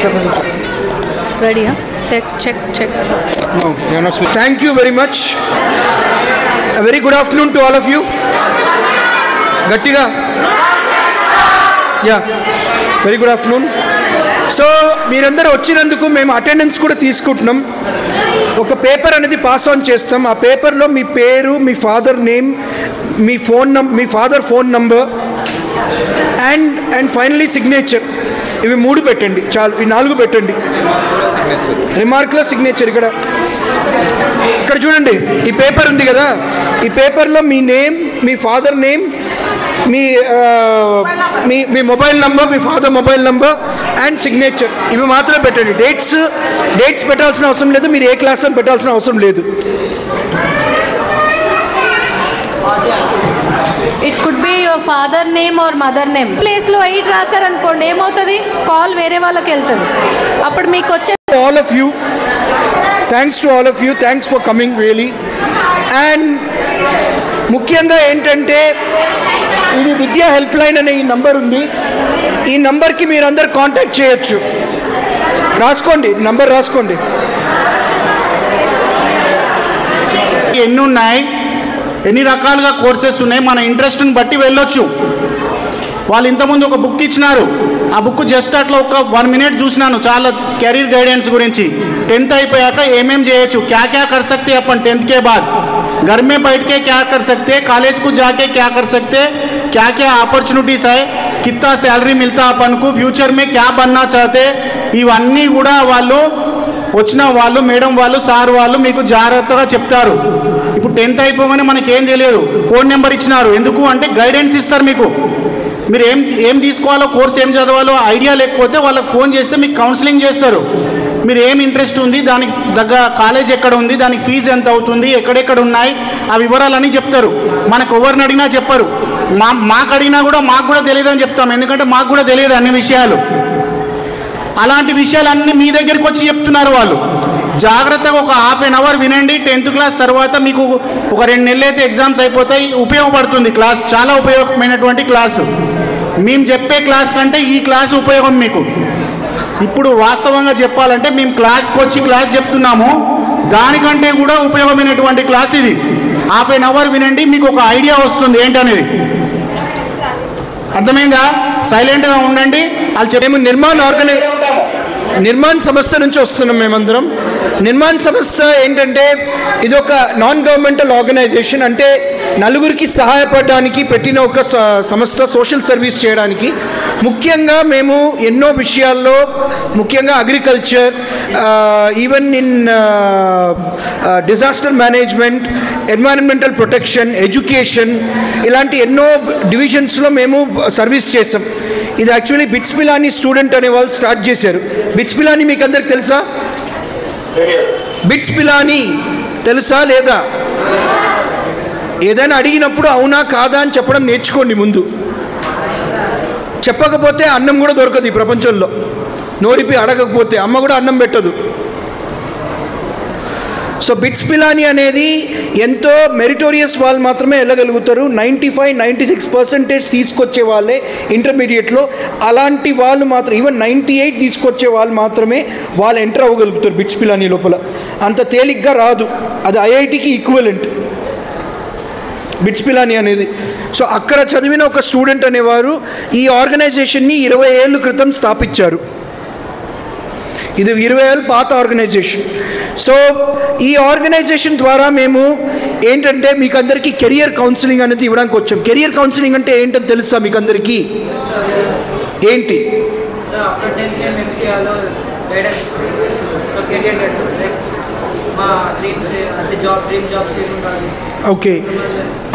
Ready, huh? Check. No, you're not speaking. Thank you very much. A very good afternoon to all of you. Gattiga. Yeah. Very good afternoon. So మీరందరూ వచ్చినందుకు మేము attendance కూడా తీసుకుంటున్నాం. ఒక paper అనేది pass on చేస్తాం. ఆ పేపర్లో మీ పేరు, మీ ఫాదర్ నేమ్, మీ father phone number and finally signature. ఇవి 3 పెట్టండి చాలు. ఈ 4 పెట్టండి. రిమార్క్లో సిగ్నేచర్ ఇక్కడ చూడండి. ఈ పేపర్ ఉంది కదా, ఈ పేపర్లో మీ నేమ్, మీ ఫాదర్ నేమ్, మీ మొబైల్ నంబర్, మీ father mobile number and signature, ఇవి మాత్రమే పెట్టండి. డేట్స్ పెట్టాల్సిన అవసరం లేదు. మీరు ఏ క్లాస్ అని పెట్టాల్సిన అవసరం లేదు. It could be your father name or mother name. ప్లేస్లో 8 రాశారనుకోండి, ఏమవుతుంది? కాల్ వేరే వాళ్ళకి వెళ్తుంది. అప్పుడు మీకు వచ్చే all of you, thanks to all of you, thanks for coming really. And ముఖ్యంగా ఏంటంటే ఇది విద్యా హెల్ప్ లైన్ అనే ఈ నంబర్ ఉంది. ఈ నంబర్కి మీరందరూ కాంటాక్ట్ చేయొచ్చు. రాసుకోండి, నంబర్ రాసుకోండి. ఎన్ని ఉన్నాయి, ఎన్ని రకాలుగా కోర్సెస్ ఉన్నాయి, మన ఇంట్రెస్ట్ని బట్టి వెళ్ళొచ్చు. వాళ్ళు ఇంతకుముందు ఒక బుక్ ఇచ్చినారు. ఆ బుక్ జస్ట్ అట్లా ఒక 1 మినిట్ చూసినాను. చాలా కెరీర్ గైడెన్స్ గురించి. 10th అయిపోయాక ఏమేం చేయొచ్చు, क्या कर सकते अपन 10th के बाद, घर में बैठ के क्या कर सकते, कॉलेज को जाके क्या कर सकते, क्या अपॉर्चुनिटीज है, कितना सैलरी मिलता अपन को, फ्यूचर में क्या बनना चाहते, ఇవన్నీ కూడా వాళ్ళు వచ్చిన వాళ్ళు, మేడం వాళ్ళు, సార్ వాళ్ళు మీకు జాగ్రత్తగా చెప్తారు. ఇప్పుడు 10th అయిపోగానే మనకేం తెలియదు. ఫోన్ నెంబర్ ఇచ్చినారు. ఎందుకు అంటే గైడెన్స్ ఇస్తారు మీకు. మీరు ఏం తీసుకోవాలో, కోర్స్ ఏం చదవాలో ఐడియా లేకపోతే వాళ్ళకి ఫోన్ చేస్తే మీకు కౌన్సిలింగ్ చేస్తారు. మీరు ఏం ఇంట్రెస్ట్ ఉంది, దానికి దగ్గర కాలేజ్ ఎక్కడ ఉంది, దానికి ఫీజు ఎంత అవుతుంది, ఎక్కడెక్కడ ఉన్నాయి, ఆ వివరాలన్నీ చెప్తారు. మనకు ఎవరిని అడిగినా చెప్పరు. మాకు అడిగినా కూడా మాకు కూడా తెలియదు అని చెప్తాం. ఎందుకంటే మాకు కూడా తెలియదు అన్ని విషయాలు. అలాంటి విషయాలన్నీ మీ దగ్గరికి వచ్చి చెప్తున్నారు వాళ్ళు. జాగ్రత్తగా ఒక ½ an hour వినండి. 10th క్లాస్ తర్వాత మీకు ఒక 2 నెలలు అయితే ఎగ్జామ్స్ అయిపోతాయి. ఉపయోగపడుతుంది క్లాస్, చాలా ఉపయోగమైనటువంటి క్లాసు. మేము చెప్పే క్లాస్ కంటే ఈ క్లాస్ ఉపయోగం మీకు. ఇప్పుడు వాస్తవంగా చెప్పాలంటే మేము క్లాస్కి వచ్చి క్లాస్ చెప్తున్నాము, దానికంటే కూడా ఉపయోగమైనటువంటి క్లాస్ ఇది. ½ an hour వినండి, మీకు ఒక ఐడియా వస్తుంది ఏంటనేది. అర్థమైందా? సైలెంట్గా ఉండండి. మేము నిర్మాణ్ సంస్థ నుంచి వస్తున్నాం. మేమందరం నిర్మాణ్ సంస్థ ఏంటంటే ఇది ఒక నాన్ గవర్నమెంటల్ ఆర్గనైజేషన్. అంటే నలుగురికి సహాయపడడానికి పెట్టిన ఒక సంస్థ, సోషల్ సర్వీస్ చేయడానికి. ముఖ్యంగా మేము ఎన్నో విషయాల్లో, ముఖ్యంగా agriculture, even in disaster management, environmental protection, education, ఇలాంటి ఎన్నో డివిజన్స్లో మేము సర్వీస్ చేసాం. ఇది యాక్చువల్లీ బిట్స్ పిలానీ స్టూడెంట్ అనే వాళ్ళు స్టార్ట్ చేశారు. బిట్స్ పిలానీ మీకు అందరికి తెలుసా? బిట్స్ పిలానీ తెలుసా లేదా? ఏదైనా అడిగినప్పుడు అవునా కాదా అని చెప్పడం నేర్చుకోండి ముందు. చెప్పకపోతే అన్నం కూడా దొరకదు ఈ ప్రపంచంలో. నోరిపి అడగకపోతే అమ్మ కూడా అన్నం పెట్టదు. సో బిట్స్ పిలానీ అనేది ఎంతో మెరిటోరియస్ వాళ్ళు మాత్రమే వెళ్ళగలుగుతారు. 95-96% తీసుకొచ్చే వాళ్ళే ఇంటర్మీడియట్లో. అలాంటి వాళ్ళు మాత్రం, ఈవెన్ 98 తీసుకొచ్చే వాళ్ళు మాత్రమే వాళ్ళు ఎంటర్ అవ్వగలుగుతారు బిట్స్ పిలానీ లోపల. అంత తేలిగ్గా రాదు. అది ఐఐటికి ఈక్వలెంట్ బిట్స్ పిలానీ అనేది. సో అక్కడ చదివిన ఒక స్టూడెంట్ అనేవారు ఈ ఆర్గనైజేషన్ని 20 ఏళ్ళ క్రితం స్థాపించారు. ఇది 20 ఏళ్ళ పాత ఆర్గనైజేషన్. సో ఈ ఆర్గనైజేషన్ ద్వారా మేము ఏంటంటే మీకు అందరికీ కెరియర్ కౌన్సిలింగ్ అనేది ఇవ్వడానికి వచ్చాం. కెరియర్ కౌన్సిలింగ్ అంటే ఏంటని తెలుసా మీకు అందరికీ? ఏంటి? ఓకే,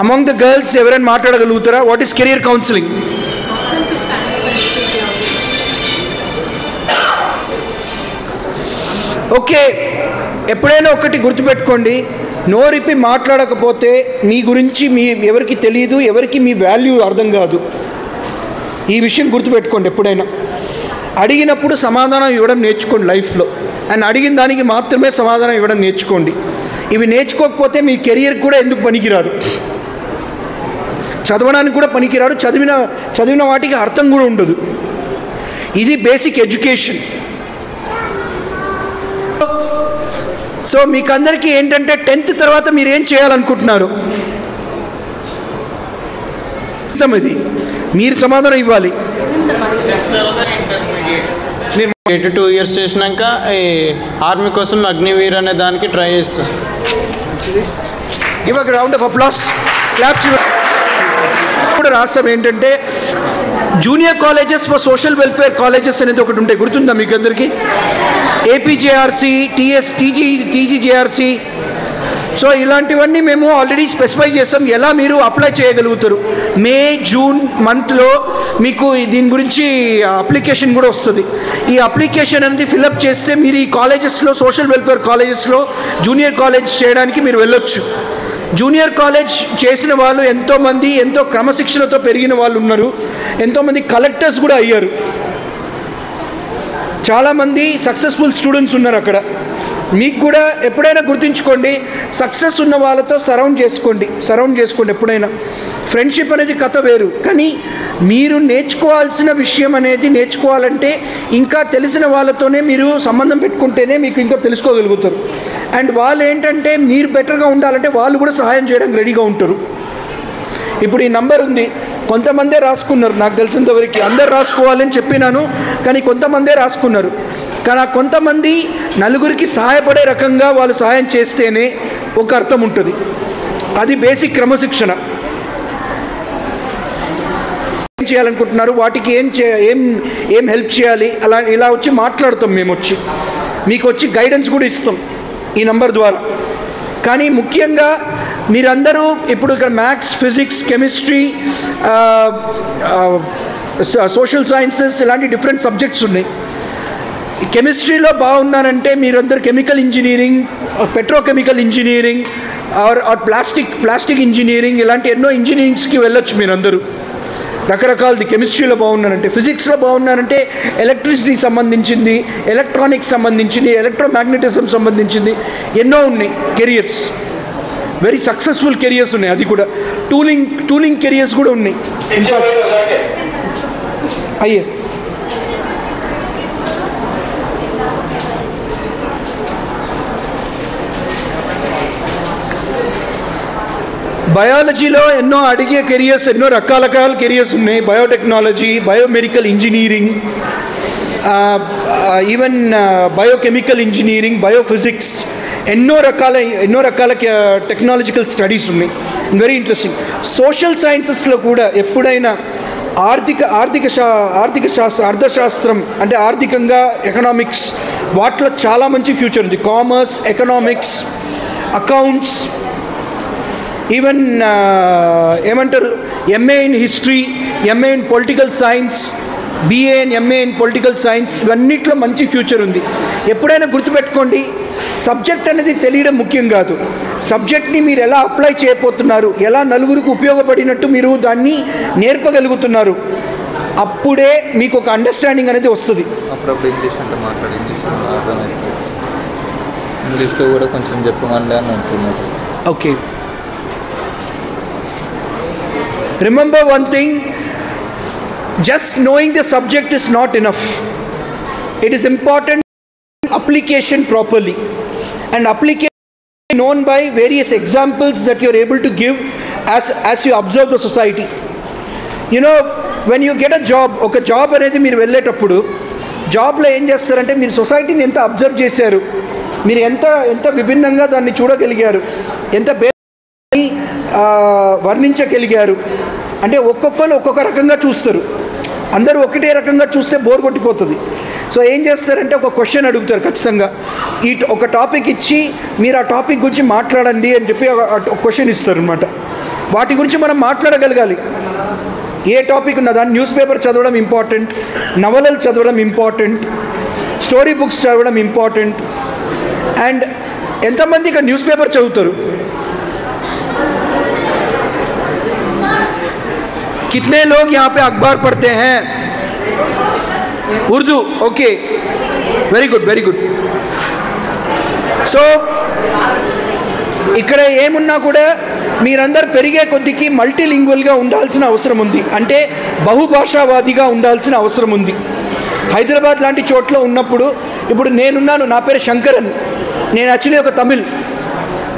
అమాంగ్ ద గర్ల్స్ ఎవరైనా మాట్లాడగలుగుతారా? What is career counselling? Okay, ఎప్పుడైనా ఒకటి గుర్తుపెట్టుకోండి, నోరిప్పి మాట్లాడకపోతే మీ గురించి ఎవరికి తెలియదు, ఎవరికి మీ వాల్యూ అర్థం కాదు. ఈ విషయం గుర్తుపెట్టుకోండి. ఎప్పుడైనా అడిగినప్పుడు సమాధానం ఇవ్వడం నేర్చుకోండి లైఫ్లో. అండ్ అడిగిన దానికి మాత్రమే సమాధానం ఇవ్వడం నేర్చుకోండి. ఇవి నేర్చుకోకపోతే మీ కెరియర్ కూడా ఎందుకు పనికిరారు, చదవడానికి కూడా పనికిరాడు, చదివిన వాటికి అర్థం కూడా ఉండదు. ఇది బేసిక్ ఎడ్యుకేషన్. సో మీకు అందరికీ ఏంటంటే 10th తర్వాత మీరు ఏం చేయాలనుకుంటున్నారు? ఇది మీరు సమాధానం ఇవ్వాలి. 2 years చేసినాక ఈ ఆర్మీ కోసం అగ్నివీర్ అనే దానికి ట్రై చేస్తాం. Give a round of applause, claps. ఇప్పుడు రాష్ట్రం ఏంటంటే junior colleges for social welfare colleges అనేది ఒకటి ఉంటాయి, గుర్తుందా మీకు అందరికీ? ఏపీజేఆర్సీ, టీజీజేఆర్సీ. సో ఇలాంటివన్నీ మేము ఆల్రెడీ స్పెసిఫై చేసాం ఎలా మీరు అప్లై చేయగలుగుతారు. మే జూన్ మంత్లో మీకు దీని గురించి అప్లికేషన్ కూడా వస్తుంది. ఈ అప్లికేషన్ అనేది ఫిల్అప్ చేస్తే మీరు ఈ కాలేజెస్లో, సోషల్ వెల్ఫేర్ కాలేజెస్లో జూనియర్ కాలేజ్ చేయడానికి మీరు వెళ్ళొచ్చు. జూనియర్ కాలేజ్ చేసిన వాళ్ళు ఎంతోమంది ఎంతో క్రమశిక్షణతో పెరిగిన వాళ్ళు ఉన్నారు, ఎంతోమంది కలెక్టర్స్ కూడా అయ్యారు, చాలామంది సక్సెస్ఫుల్ స్టూడెంట్స్ ఉన్నారు అక్కడ. మీకు కూడా ఎప్పుడైనా గుర్తుంచుకోండి, సక్సెస్ ఉన్న వాళ్ళతో సరౌండ్ చేసుకోండి ఎప్పుడైనా. ఫ్రెండ్షిప్ అనేది కథ వేరు, కానీ మీరు నేర్చుకోవాల్సిన విషయం అనేది నేర్చుకోవాలంటే ఇంకా తెలిసిన వాళ్ళతోనే మీరు సంబంధం పెట్టుకుంటేనే మీకు ఇంకా తెలుసుకోగలుగుతారు. అండ్ వాళ్ళు ఏంటంటే మీరు బెటర్గా ఉండాలంటే వాళ్ళు కూడా సహాయం చేయడానికి రెడీగా ఉంటారు. ఇప్పుడు ఈ నంబర్ ఉంది, కొంతమందే రాసుకున్నారు, నాకు తెలిసినంతవరకు అందరు రాసుకోవాలని చెప్పినాను, కానీ కొంతమందే రాసుకున్నారు. కానీ కొంతమంది నలుగురికి సహాయపడే రకంగా వాళ్ళు సహాయం చేస్తేనే ఒక అర్థం ఉంటుంది. అది బేసిక్ క్రమశిక్షణ. ఏం చేయాలనుకుంటున్నారు, వాటికి ఏం హెల్ప్ చేయాలి, ఇలా వచ్చి మాట్లాడతాం. మేము వచ్చి మీకు వచ్చి గైడెన్స్ కూడా ఇస్తాం ఈ నంబర్ ద్వారా. కానీ ముఖ్యంగా మీరందరూ ఇప్పుడు ఇక్కడ maths, physics, chemistry, social sciences ఇలాంటి డిఫరెంట్ సబ్జెక్ట్స్ ఉన్నాయి. కెమిస్ట్రీలో బాగున్నారంటే మీరందరూ chemical engineering, petrochemical engineering or plastic engineering ఇలాంటి ఎన్నో ఇంజనీరింగ్స్కి వెళ్ళొచ్చు మీరందరూ. రకరకాలది కెమిస్ట్రీలో బాగున్నారంటే, ఫిజిక్స్లో బాగున్నారంటే ఎలక్ట్రిసిటీ సంబంధించింది, ఎలక్ట్రానిక్స్ సంబంధించింది, ఎలక్ట్రోమాగ్నెటిజం సంబంధించింది ఎన్నో ఉన్నాయి కెరియర్స్. వెరీ సక్సెస్ఫుల్ కెరియర్స్ ఉన్నాయి. అది కూడా టూలింగ్ కెరియర్స్ కూడా ఉన్నాయి. అయ్యే బయాలజీలో ఎన్నో అడిగే కెరియర్స్, ఎన్నో రకాల కెరియర్స్ ఉన్నాయి. Biotechnology, biomedical engineering, even biochemical engineering, biophysics, ఎన్నో రకాల టెక్నాలజికల్ స్టడీస్ ఉన్నాయి. Very interesting. సోషల్ సైన్సెస్లో కూడా ఎప్పుడైనా అర్థశాస్త్రం అంటే ఆర్థికంగా ఎకనామిక్స్, వాటిలో చాలా మంచి ఫ్యూచర్ ఉంది. కామర్స్, ఎకనామిక్స్, అకౌంట్స్, ఈవెన్ ఏమంటారు MA in history, MA in political science, BA and MA in political science, ఇవన్నిట్లో మంచి ఫ్యూచర్ ఉంది. ఎప్పుడైనా గుర్తుపెట్టుకోండి, సబ్జెక్ట్ అనేది తెలియడం ముఖ్యం కాదు. సబ్జెక్ట్ని మీరు ఎలా అప్లై చేయబోతున్నారు, ఎలా నలుగురికి ఉపయోగపడినట్టు మీరు దాన్ని నేర్పగలుగుతున్నారు, అప్పుడే మీకు ఒక అండర్స్టాండింగ్ అనేది వస్తుంది. ఇంగ్లీష్లో కూడా కొంచెం చెప్పమని అని అంటున్నారు. Okay, remember one thing, just knowing the subject is not enough. It is important application properly, and application known by various examples that you are able to give as you observe the society. You know, when you get a job, ఒక job అనేది మీరు వెళ్ళేటప్పుడు జాబ్లో ఏం చేస్తారంటే మీరు సొసైటీని ఎంత అబ్జర్వ్ చేశారు, మీరు ఎంత విభిన్నంగా దాన్ని చూడగలిగారు, ఎంత వర్ణించగలిగారు. అంటే ఒక్కొక్కరు ఒక్కొక్క రకంగా చూస్తారు. అందరూ ఒకటే రకంగా చూస్తే బోర్ కొట్టిపోతుంది. సో ఏం చేస్తారంటే ఒక క్వశ్చన్ అడుగుతారు ఖచ్చితంగా. ఒక టాపిక్ ఇచ్చి మీరు ఆ టాపిక్ గురించి మాట్లాడండి అని చెప్పి ఒక క్వశ్చన్ ఇస్తారు అనమాట. వాటి గురించి మనం మాట్లాడగలగాలి. ఏ టాపిక్ ఉన్న దాన్ని న్యూస్ పేపర్ చదవడం ఇంపార్టెంట్, నవలలు చదవడం ఇంపార్టెంట్, స్టోరీ బుక్స్ చదవడం ఇంపార్టెంట్. అండ్ ఎంతమంది ఇక న్యూస్ పేపర్ చదువుతారు? कितने लोग यहाँ पे अखबार पढ़ते हैं? Urdu, okay, very good. So ఇక్కడ ఏమున్నా కూడా మీరందరూ పెరిగే కొద్దికి మల్టీలింగ్వల్గా ఉండాల్సిన అవసరం ఉంది. అంటే బహుభాషావాదిగా ఉండాల్సిన అవసరం ఉంది. హైదరాబాద్ లాంటి చోట్ల ఉన్నప్పుడు, ఇప్పుడు నేనున్నాను, నా పేరు శంకరన్, నేను యాక్చువల్లీ ఒక తమిళ్,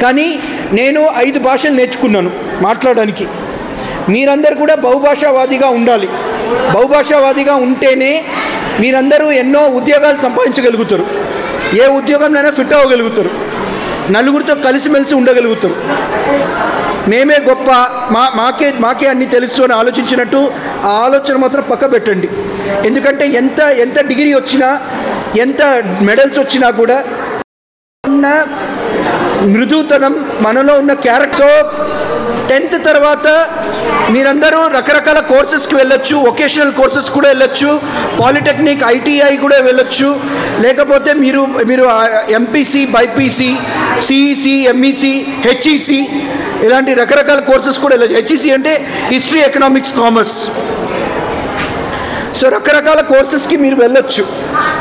కానీ నేను 5 భాషలు నేర్చుకున్నాను మాట్లాడడానికి. మీరందరూ కూడా బహుభాషావాదిగా ఉండాలి. బహుభాషావాదిగా ఉంటేనే మీరందరూ ఎన్నో ఉద్యోగాలు సంపాదించగలుగుతారు, ఏ ఉద్యోగంలోనైనా ఫిట్ అవ్వగలుగుతారు, నలుగురితో కలిసిమెలిసి ఉండగలుగుతారు. మేమే గొప్ప, మాకే అన్నీ తెలుసు అని ఆలోచించినట్టు ఆ ఆలోచన మాత్రం పక్క పెట్టండి. ఎందుకంటే ఎంత డిగ్రీ వచ్చినా, ఎంత మెడల్స్ వచ్చినా కూడా ఉన్న మృదుతనం, మనలో ఉన్న క్యారెక్టర్. 10th తర్వాత మీరందరూ రకరకాల కోర్సెస్కి వెళ్ళొచ్చు, వొకేషనల్ కోర్సెస్ కూడా వెళ్ళొచ్చు, పాలిటెక్నిక్, ఐటీఐ కూడా వెళ్ళొచ్చు. లేకపోతే మీరు MPC, BiPC, CEC, MEC, HEC ఇలాంటి రకరకాల కోర్సెస్ కూడా వెళ్ళొచ్చు. హెచ్ఈసి అంటే హిస్టరీ, ఎకనామిక్స్, కామర్స్. సో రకరకాల కోర్సెస్కి మీరు వెళ్ళొచ్చు.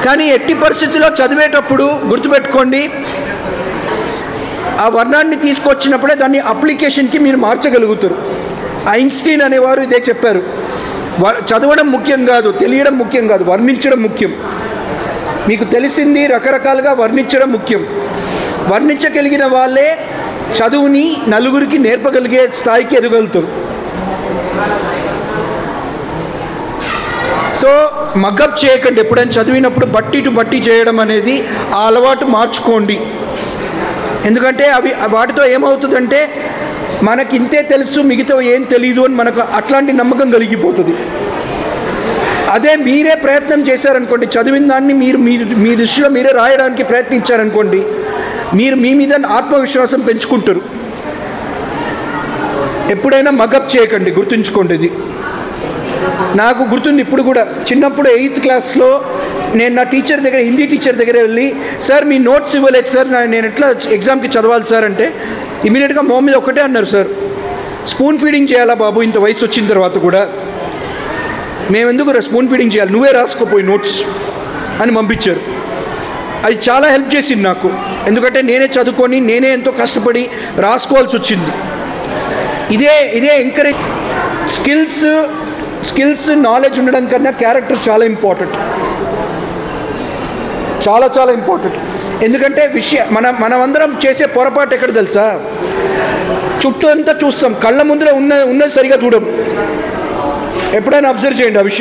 కానీ ఎట్టి పరిస్థితుల్లో చదివేటప్పుడు గుర్తుపెట్టుకోండి, ఆ వర్ణాన్ని తీసుకొచ్చినప్పుడే దాన్ని అప్లికేషన్కి మీరు మార్చగలుగుతారు. ఐన్స్టీన్ అనేవారు ఇదే చెప్పారు, చదవడం ముఖ్యం కాదు, తెలియడం ముఖ్యం కాదు, వర్ణించడం ముఖ్యం. మీకు తెలిసింది రకరకాలుగా వర్ణించడం ముఖ్యం. వర్ణించగలిగిన వాళ్ళే చదువుని నలుగురికి నేర్పగలిగే స్థాయికి ఎదగలుగుతారు. సో మగ్గప్ చేయకండి. ఎప్పుడైనా చదివినప్పుడు బట్టి చేయడం అనేది ఆ అలవాటు మార్చుకోండి. ఎందుకంటే వాటితో ఏమవుతుందంటే మనకి ఇంతే తెలుసు, మిగతా ఏం తెలీదు అని మనకు అట్లాంటి నమ్మకం కలిగిపోతుంది. అదే మీరే ప్రయత్నం చేశారనుకోండి, చదివిన దాన్ని మీ దృష్టిలో మీరే రాయడానికి ప్రయత్నించారనుకోండి, మీరు మీ మీద ఆత్మవిశ్వాసం పెంచుకుంటారు. ఎప్పుడైనా మగప్ చేయకండి, గుర్తుంచుకోండి. ఇది నాకు గుర్తుంది ఇప్పుడు కూడా. చిన్నప్పుడు 8th క్లాస్లో నేను నా టీచర్ దగ్గర, హిందీ టీచర్ దగ్గర వెళ్ళి, సార్ మీ నోట్స్ ఇవ్వలేదు సార్, నేను ఎట్లా ఎగ్జామ్కి చదవాలి సార్ అంటే ఇమీడియట్గా మా మీద ఒకటే అన్నారు, సార్ స్పూన్ ఫీడింగ్ చేయాలా బాబు ఇంత వయసు వచ్చిన తర్వాత కూడా, మేమెందుకు స్పూన్ ఫీడింగ్ చేయాలి, నువ్వే రాసుకోపోయి నోట్స్ అని పంపించారు. అది చాలా హెల్ప్ చేసింది నాకు, ఎందుకంటే నేనే చదువుకొని నేనే ఎంతో కష్టపడి రాసుకోవాల్సి వచ్చింది. ఇదే ఎంకరేజ్. స్కిల్స్ నాలెడ్జ్ ఉండడం కన్నా క్యారెక్టర్ చాలా ఇంపార్టెంట్, చాలా ఇంపార్టెంట్. ఎందుకంటే మనమందరం చేసే పొరపాటు ఎక్కడ తెలుసా, చుట్టూ అంతా చూస్తాం, కళ్ళ ముందర ఉన్నది సరిగా చూడం. ఎప్పుడైనా అబ్జర్వ్ చేయండి ఆ విషయం.